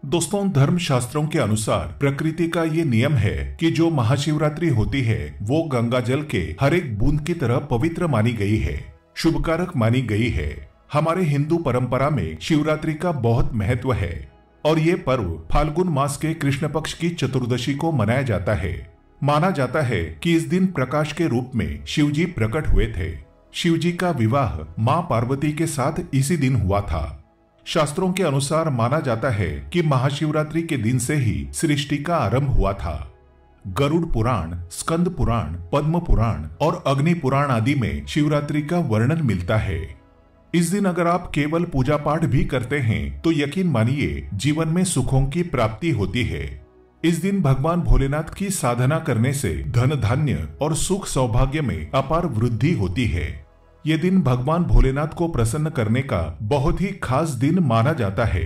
दोस्तों, धर्म शास्त्रों के अनुसार प्रकृति का ये नियम है कि जो महाशिवरात्रि होती है वो गंगा जल के हर एक बूंद की तरह पवित्र मानी गई है, शुभकारक मानी गई है। हमारे हिंदू परंपरा में शिवरात्रि का बहुत महत्व है और ये पर्व फाल्गुन मास के कृष्ण पक्ष की चतुर्दशी को मनाया जाता है। माना जाता है कि इस दिन प्रकाश के रूप में शिवजी प्रकट हुए थे। शिवजी का विवाह मां पार्वती के साथ इसी दिन हुआ था। शास्त्रों के अनुसार माना जाता है कि महाशिवरात्रि के दिन से ही सृष्टि का आरंभ हुआ था। गरुड़ पुराण, स्कंद पुराण, पद्म पुराण और अग्नि पुराण आदि में शिवरात्रि का वर्णन मिलता है। इस दिन अगर आप केवल पूजा पाठ भी करते हैं तो यकीन मानिए जीवन में सुखों की प्राप्ति होती है। इस दिन भगवान भोलेनाथ की साधना करने से धन धान्य और सुख सौभाग्य में अपार वृद्धि होती है। ये दिन भगवान भोलेनाथ को प्रसन्न करने का बहुत ही खास दिन माना जाता है।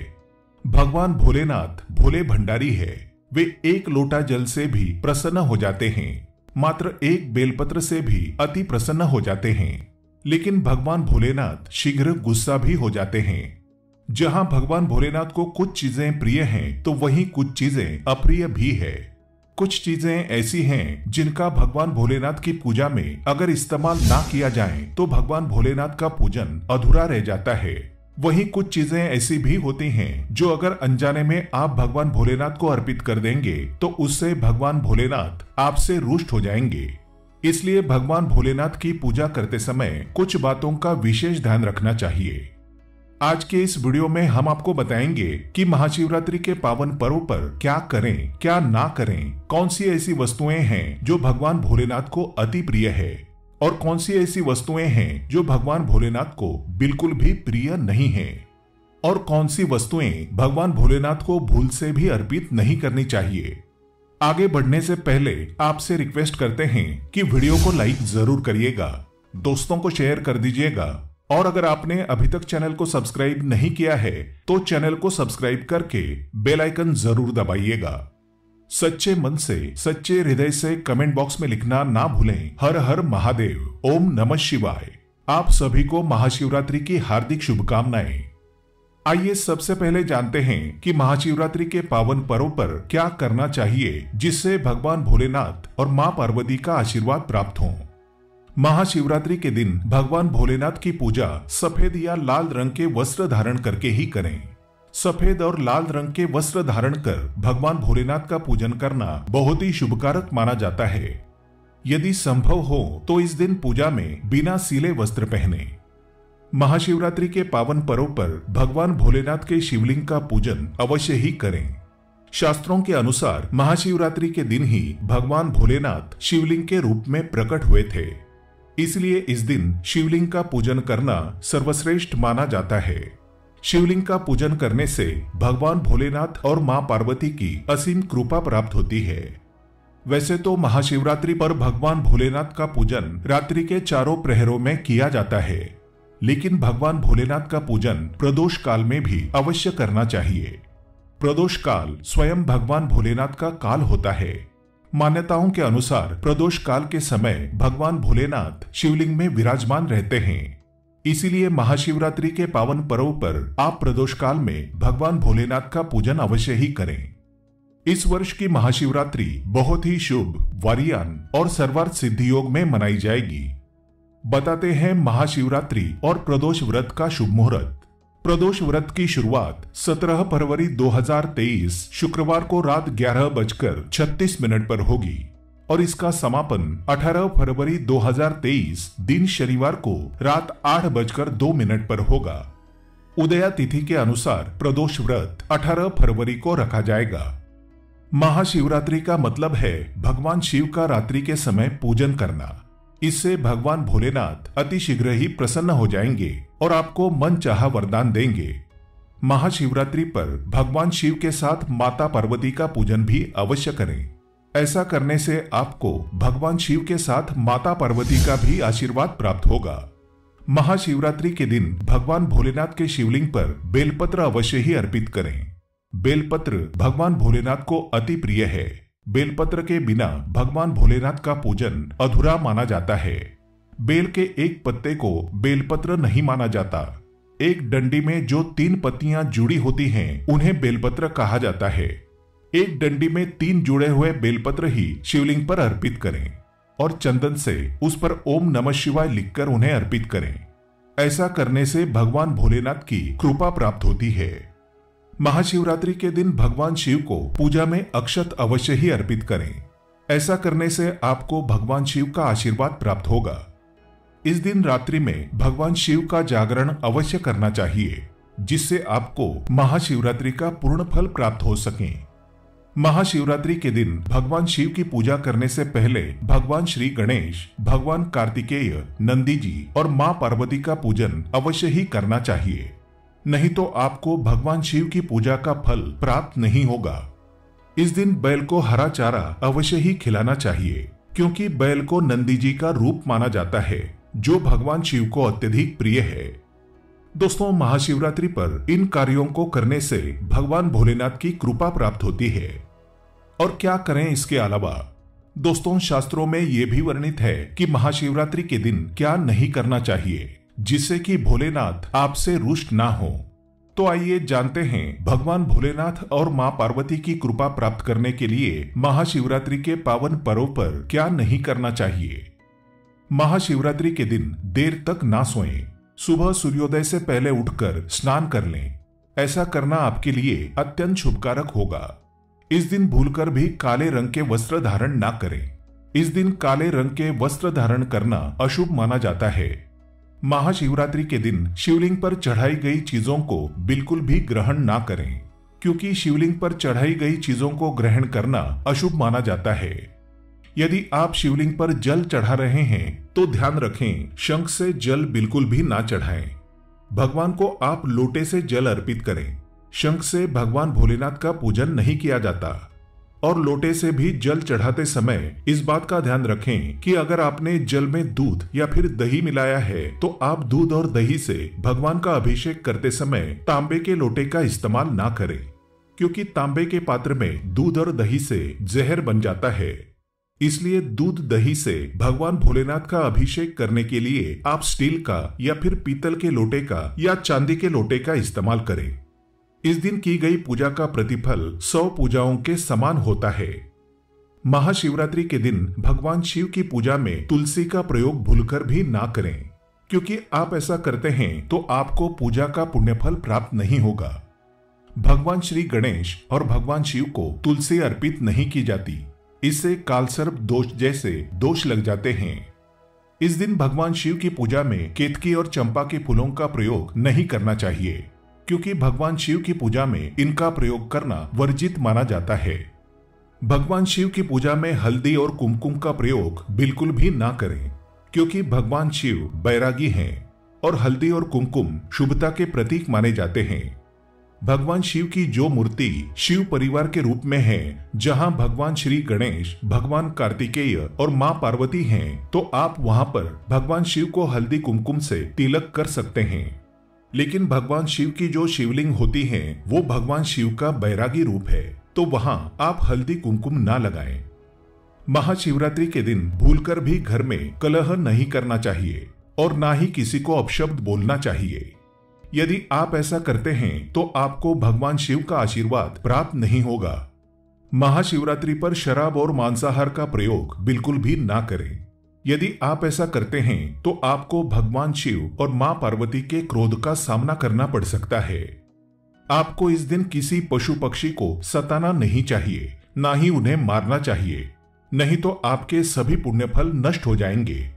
भगवान भोलेनाथ भोले भंडारी है। वे एक लोटा जल से भी प्रसन्न हो जाते हैं, मात्र एक बेलपत्र से भी अति प्रसन्न हो जाते हैं। लेकिन भगवान भोलेनाथ शीघ्र गुस्सा भी हो जाते हैं। जहां भगवान भोलेनाथ को कुछ चीजें प्रिय हैं तो वहीं कुछ चीजें अप्रिय भी है। कुछ चीजें ऐसी हैं जिनका भगवान भोलेनाथ की पूजा में अगर इस्तेमाल ना किया जाए तो भगवान भोलेनाथ का पूजन अधूरा रह जाता है। वहीं कुछ चीजें ऐसी भी होती हैं जो अगर अनजाने में आप भगवान भोलेनाथ को अर्पित कर देंगे तो उससे भगवान भोलेनाथ आपसे रुष्ट हो जाएंगे। इसलिए भगवान भोलेनाथ की पूजा करते समय कुछ बातों का विशेष ध्यान रखना चाहिए। आज के इस वीडियो में हम आपको बताएंगे कि महाशिवरात्रि के पावन पर्व पर क्या करें, क्या ना करें, कौन सी ऐसी वस्तुएं हैं जो भगवान भोलेनाथ को अति प्रिय है और कौन सी ऐसी वस्तुएं हैं जो भगवान भोलेनाथ को बिल्कुल भी प्रिय नहीं है और कौन सी वस्तुएं भगवान भोलेनाथ को भूल से भी अर्पित नहीं करनी चाहिए। आगे बढ़ने से पहले आपसे रिक्वेस्ट करते हैं कि वीडियो को लाइक जरूर करिएगा, दोस्तों को शेयर कर दीजिएगा और अगर आपने अभी तक चैनल को सब्सक्राइब नहीं किया है तो चैनल को सब्सक्राइब करके बेल आइकन जरूर दबाइएगा। सच्चे मन से, सच्चे हृदय से कमेंट बॉक्स में लिखना ना भूलें, हर हर महादेव, ओम नमः शिवाय। आप सभी को महाशिवरात्रि की हार्दिक शुभकामनाएं। आइए सबसे पहले जानते हैं कि महाशिवरात्रि के पावन पर्व पर क्या करना चाहिए जिससे भगवान भोलेनाथ और मां पार्वती का आशीर्वाद प्राप्त हो। महाशिवरात्रि के दिन भगवान भोलेनाथ की पूजा सफेद या लाल रंग के वस्त्र धारण करके ही करें। सफेद और लाल रंग के वस्त्र धारण कर भगवान भोलेनाथ का पूजन करना बहुत ही शुभकारक माना जाता है। यदि संभव हो तो इस दिन पूजा में बिना सीले वस्त्र पहने। महाशिवरात्रि के पावन पर्व पर भगवान भोलेनाथ के शिवलिंग का पूजन अवश्य ही करें। शास्त्रों के अनुसार महाशिवरात्रि के दिन ही भगवान भोलेनाथ शिवलिंग के रूप में प्रकट हुए थे। इसलिए इस दिन शिवलिंग का पूजन करना सर्वश्रेष्ठ माना जाता है। शिवलिंग का पूजन करने से भगवान भोलेनाथ और मां पार्वती की असीम कृपा प्राप्त होती है। वैसे तो महाशिवरात्रि पर भगवान भोलेनाथ का पूजन रात्रि के चारों प्रहरों में किया जाता है, लेकिन भगवान भोलेनाथ का पूजन प्रदोष काल में भी अवश्य करना चाहिए। प्रदोष काल स्वयं भगवान भोलेनाथ का काल होता है। मान्यताओं के अनुसार प्रदोष काल के समय भगवान भोलेनाथ शिवलिंग में विराजमान रहते हैं। इसीलिए महाशिवरात्रि के पावन पर्व पर आप प्रदोष काल में भगवान भोलेनाथ का पूजन अवश्य ही करें। इस वर्ष की महाशिवरात्रि बहुत ही शुभ, वारियान और सर्वार्थ सिद्धि योग में मनाई जाएगी। बताते हैं महाशिवरात्रि और प्रदोष व्रत का शुभ मुहूर्त। प्रदोष व्रत की शुरुआत 17 फरवरी 2023 शुक्रवार को रात 11:36 पर होगी और इसका समापन 18 फरवरी 2023 दिन शनिवार को रात 8:02 पर होगा। उदया तिथि के अनुसार प्रदोष व्रत 18 फरवरी को रखा जाएगा। महाशिवरात्रि का मतलब है भगवान शिव का रात्रि के समय पूजन करना। इससे भगवान भोलेनाथ अति शीघ्र ही प्रसन्न हो जाएंगे और आपको मनचाहा वरदान देंगे। महाशिवरात्रि पर भगवान शिव के साथ माता पार्वती का पूजन भी अवश्य करें। ऐसा करने से आपको भगवान शिव के साथ माता पार्वती का भी आशीर्वाद प्राप्त होगा। महाशिवरात्रि के दिन भगवान भोलेनाथ के शिवलिंग पर बेलपत्र अवश्य ही अर्पित करें। बेलपत्र भगवान भोलेनाथ को अति प्रिय है। बेलपत्र के बिना भगवान भोलेनाथ का पूजन अधूरा माना जाता है। बेल के एक पत्ते को बेलपत्र नहीं माना जाता। एक डंडी में जो 3 पत्तियां जुड़ी होती हैं उन्हें बेलपत्र कहा जाता है। एक डंडी में 3 जुड़े हुए बेलपत्र ही शिवलिंग पर अर्पित करें और चंदन से उस पर ओम नमः शिवाय लिखकर उन्हें अर्पित करें। ऐसा करने से भगवान भोलेनाथ की कृपा प्राप्त होती है। महाशिवरात्रि के दिन भगवान शिव को पूजा में अक्षत अवश्य ही अर्पित करें। ऐसा करने से आपको भगवान शिव का आशीर्वाद प्राप्त होगा। इस दिन रात्रि में भगवान शिव का जागरण अवश्य करना चाहिए, जिससे आपको महाशिवरात्रि का पूर्ण फल प्राप्त हो सके। महाशिवरात्रि के दिन भगवान शिव की पूजा करने से पहले भगवान श्री गणेश, भगवान कार्तिकेय, नंदी जी और मां पार्वती का पूजन अवश्य ही करना चाहिए, नहीं तो आपको भगवान शिव की पूजा का फल प्राप्त नहीं होगा। इस दिन बैल को हरा चारा अवश्य ही खिलाना चाहिए, क्योंकि बैल को नंदी जी का रूप माना जाता है, जो भगवान शिव को अत्यधिक प्रिय है। दोस्तों, महाशिवरात्रि पर इन कार्यों को करने से भगवान भोलेनाथ की कृपा प्राप्त होती है। और क्या करें इसके अलावा? दोस्तों, शास्त्रों में यह भी वर्णित है कि महाशिवरात्रि के दिन क्या नहीं करना चाहिए, जिससे कि भोलेनाथ आपसे रुष्ट ना हो। तो आइए जानते हैं भगवान भोलेनाथ और मां पार्वती की कृपा प्राप्त करने के लिए महाशिवरात्रि के पावन पर्व पर क्या नहीं करना चाहिए। महाशिवरात्रि के दिन देर तक ना सोएं। सुबह सूर्योदय से पहले उठकर स्नान कर लें। ऐसा करना आपके लिए अत्यंत शुभकारक होगा। इस दिन भूलकर भी काले रंग के वस्त्र धारण ना करें। इस दिन काले रंग के वस्त्र धारण करना अशुभ माना जाता है। महाशिवरात्रि के दिन शिवलिंग पर चढ़ाई गई चीजों को बिल्कुल भी ग्रहण ना करें, क्योंकि शिवलिंग पर चढ़ाई गई चीजों को ग्रहण करना अशुभ माना जाता है। यदि आप शिवलिंग पर जल चढ़ा रहे हैं तो ध्यान रखें, शंख से जल बिल्कुल भी ना चढ़ाएं। भगवान को आप लोटे से जल अर्पित करें। शंख से भगवान भोलेनाथ का पूजन नहीं किया जाता। और लोटे से भी जल चढ़ाते समय इस बात का ध्यान रखें कि अगर आपने जल में दूध या फिर दही मिलाया है तो आप दूध और दही से भगवान का अभिषेक करते समय तांबे के लोटे का इस्तेमाल ना करें, क्योंकि तांबे के पात्र में दूध और दही से जहर बन जाता है। इसलिए दूध दही से भगवान भोलेनाथ का अभिषेक करने के लिए आप स्टील का या फिर पीतल के लोटे का या चांदी के लोटे का इस्तेमाल करें। इस दिन की गई पूजा का प्रतिफल 100 पूजाओं के समान होता है। महाशिवरात्रि के दिन भगवान शिव की पूजा में तुलसी का प्रयोग भूलकर भी ना करें, क्योंकि आप ऐसा करते हैं तो आपको पूजा का पुण्यफल प्राप्त नहीं होगा। भगवान श्री गणेश और भगवान शिव को तुलसी अर्पित नहीं की जाती। इससे कालसर्प दोष जैसे दोष लग जाते हैं। इस दिन भगवान शिव की पूजा में केतकी और चंपा के फूलों का प्रयोग नहीं करना चाहिए, क्योंकि भगवान शिव की पूजा में इनका प्रयोग करना वर्जित माना जाता है। भगवान शिव की पूजा में हल्दी और कुमकुम का प्रयोग बिल्कुल भी ना करें, क्योंकि भगवान शिव बैरागी हैं और हल्दी और कुमकुम शुभता के प्रतीक माने जाते हैं। भगवान शिव की जो मूर्ति शिव परिवार के रूप में है, जहां भगवान श्री गणेश, भगवान कार्तिकेय और मां पार्वती हैं, तो आप वहां पर भगवान शिव को हल्दी कुमकुम से तिलक कर सकते हैं। लेकिन भगवान शिव की जो शिवलिंग होती है वो भगवान शिव का बैरागी रूप है, तो वहां आप हल्दी कुमकुम ना लगाएं। महाशिवरात्रि के दिन भूलकर भी घर में कलह नहीं करना चाहिए और ना ही किसी को अपशब्द बोलना चाहिए। यदि आप ऐसा करते हैं तो आपको भगवान शिव का आशीर्वाद प्राप्त नहीं होगा। महाशिवरात्रि पर शराब और मांसाहार का प्रयोग बिल्कुल भी ना करें। यदि आप ऐसा करते हैं तो आपको भगवान शिव और मां पार्वती के क्रोध का सामना करना पड़ सकता है। आपको इस दिन किसी पशु पक्षी को सताना नहीं चाहिए, ना ही उन्हें मारना चाहिए, नहीं तो आपके सभी पुण्यफल नष्ट हो जाएंगे।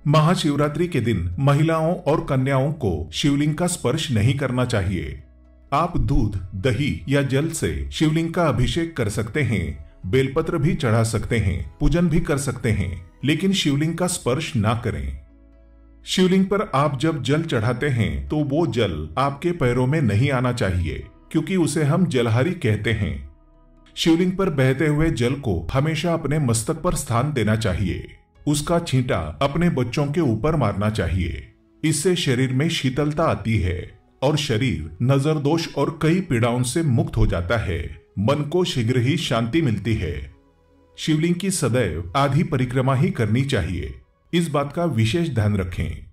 महाशिवरात्रि के दिन महिलाओं और कन्याओं को शिवलिंग का स्पर्श नहीं करना चाहिए। आप दूध, दही या जल से शिवलिंग का अभिषेक कर सकते हैं, बेलपत्र भी चढ़ा सकते हैं, पूजन भी कर सकते हैं, लेकिन शिवलिंग का स्पर्श ना करें। शिवलिंग पर आप जब जल चढ़ाते हैं तो वो जल आपके पैरों में नहीं आना चाहिए, क्योंकि उसे हम जलहारी कहते हैं। शिवलिंग पर बहते हुए जल को हमेशा अपने मस्तक पर स्थान देना चाहिए। उसका छींटा अपने बच्चों के ऊपर मारना चाहिए। इससे शरीर में शीतलता आती है और शरीर नजर दोष और कई पीड़ाओं से मुक्त हो जाता है। मन को शीघ्र ही शांति मिलती है। शिवलिंग की सदैव आधी परिक्रमा ही करनी चाहिए। इस बात का विशेष ध्यान रखें।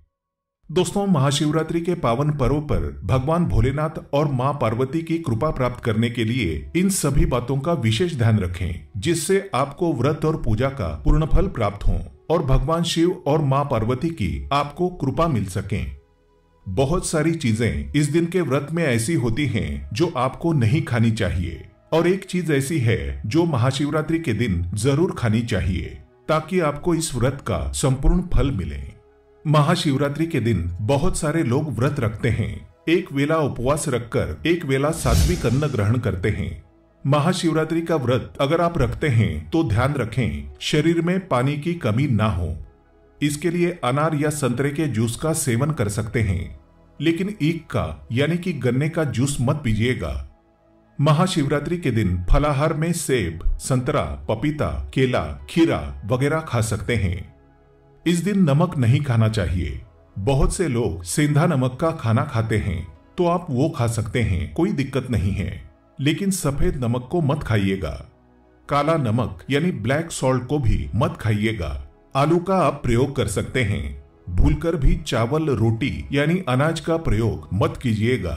दोस्तों, महाशिवरात्रि के पावन पर्व पर भगवान भोलेनाथ और मां पार्वती की कृपा प्राप्त करने के लिए इन सभी बातों का विशेष ध्यान रखें, जिससे आपको व्रत और पूजा का पूर्ण फल प्राप्त हो और भगवान शिव और मां पार्वती की आपको कृपा मिल सके। बहुत सारी चीजें इस दिन के व्रत में ऐसी होती हैं जो आपको नहीं खानी चाहिए, और एक चीज ऐसी है जो महाशिवरात्रि के दिन जरूर खानी चाहिए ताकि आपको इस व्रत का संपूर्ण फल मिले। महाशिवरात्रि के दिन बहुत सारे लोग व्रत रखते हैं, एक वेला उपवास रखकर एक वेला सात्विक अन्न ग्रहण करते हैं। महाशिवरात्रि का व्रत अगर आप रखते हैं तो ध्यान रखें शरीर में पानी की कमी ना हो। इसके लिए अनार या संतरे के जूस का सेवन कर सकते हैं, लेकिन ईख का यानी कि गन्ने का जूस मत पीजिएगा। महाशिवरात्रि के दिन फलाहार में सेब, संतरा, पपीता, केला, खीरा वगैरह खा सकते हैं। इस दिन नमक नहीं खाना चाहिए। बहुत से लोग सेंधा नमक का खाना खाते हैं, तो आप वो खा सकते हैं, कोई दिक्कत नहीं है, लेकिन सफेद नमक को मत खाइएगा। काला नमक यानी ब्लैक सॉल्ट को भी मत खाइएगा। आलू का आप प्रयोग कर सकते हैं। भूलकर भी चावल, रोटी यानी अनाज का प्रयोग मत कीजिएगा।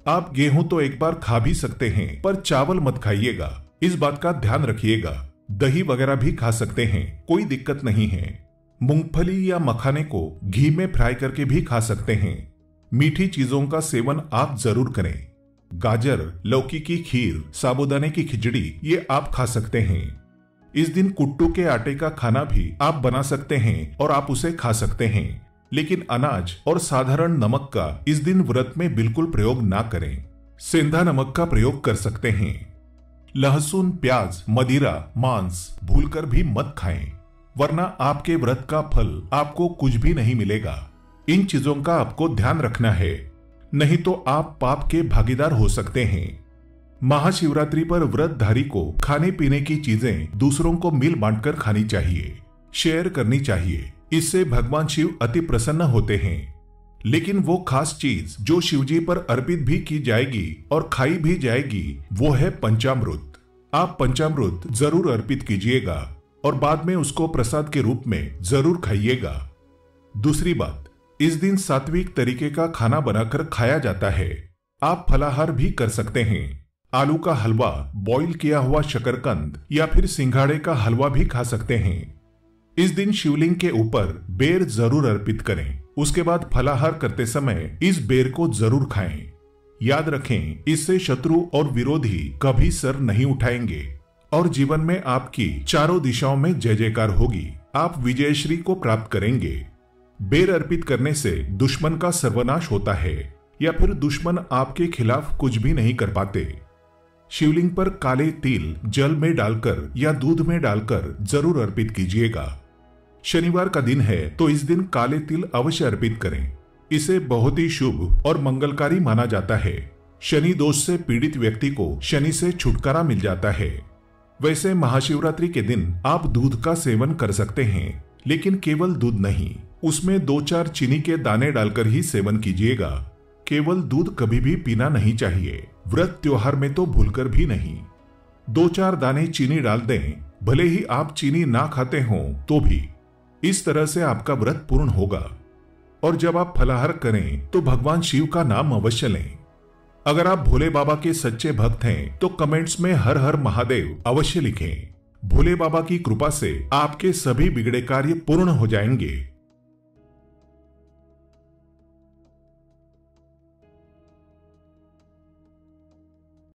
आप गेहूं तो एक बार खा भी सकते हैं, पर चावल मत खाइएगा, इस बात का ध्यान रखिएगा। दही वगैरह भी खा सकते हैं, कोई दिक्कत नहीं है। मूंगफली या मखाने को घी में फ्राई करके भी खा सकते हैं। मीठी चीजों का सेवन आप जरूर करें। गाजर, लौकी की खीर, साबूदाने की खिचड़ी ये आप खा सकते हैं। इस दिन कुट्टू के आटे का खाना भी आप बना सकते हैं और आप उसे खा सकते हैं, लेकिन अनाज और साधारण नमक का इस दिन व्रत में बिल्कुल प्रयोग ना करें। सेंधा नमक का प्रयोग कर सकते हैं। लहसुन, प्याज, मदिरा, मांस भूलकर भी मत खाएं, वरना आपके व्रत का फल आपको कुछ भी नहीं मिलेगा। इन चीजों का आपको ध्यान रखना है, नहीं तो आप पाप के भागीदार हो सकते हैं। महाशिवरात्रि पर व्रतधारी को खाने पीने की चीजें दूसरों को मिल बांटकर खानी चाहिए, शेयर करनी चाहिए। इससे भगवान शिव अति प्रसन्न होते हैं। लेकिन वो खास चीज जो शिवजी पर अर्पित भी की जाएगी और खाई भी जाएगी, वो है पंचामृत। आप पंचामृत जरूर अर्पित कीजिएगा और बाद में उसको प्रसाद के रूप में जरूर खाइएगा। दूसरी बात, इस दिन सात्विक तरीके का खाना बनाकर खाया जाता है। आप फलाहार भी कर सकते हैं। आलू का हलवा, बॉईल किया हुआ शकरकंद या फिर सिंघाड़े का हलवा भी खा सकते हैं। इस दिन शिवलिंग के ऊपर बेर जरूर अर्पित करें। उसके बाद फलाहार करते समय इस बेर को जरूर खाएं। याद रखें, इससे शत्रु और विरोधी कभी सर नहीं उठाएंगे और जीवन में आपकी चारों दिशाओं में जय जयकार होगी। आप विजयश्री को प्राप्त करेंगे। बेर अर्पित करने से दुश्मन का सर्वनाश होता है या फिर दुश्मन आपके खिलाफ कुछ भी नहीं कर पाते। शिवलिंग पर काले तिल जल में डालकर या दूध में डालकर जरूर अर्पित कीजिएगा। शनिवार का दिन है तो इस दिन काले तिल अवश्य अर्पित करें। इसे बहुत ही शुभ और मंगलकारी माना जाता है। शनि दोष से पीड़ित व्यक्ति को शनि से छुटकारा मिल जाता है। वैसे महाशिवरात्रि के दिन आप दूध का सेवन कर सकते हैं, लेकिन केवल दूध नहीं, उसमें 2-4 चीनी के दाने डालकर ही सेवन कीजिएगा। केवल दूध कभी भी पीना नहीं चाहिए, व्रत त्योहार में तो भूलकर भी नहीं। 2-4 दाने चीनी डाल दें, भले ही आप चीनी ना खाते हों तो भी। इस तरह से आपका व्रत पूर्ण होगा। और जब आप फलाहार करें तो भगवान शिव का नाम अवश्य लें। अगर आप भोले बाबा के सच्चे भक्त हैं तो कमेंट्स में हर हर महादेव अवश्य लिखें। भोले बाबा की कृपा से आपके सभी बिगड़े कार्य पूर्ण हो जाएंगे।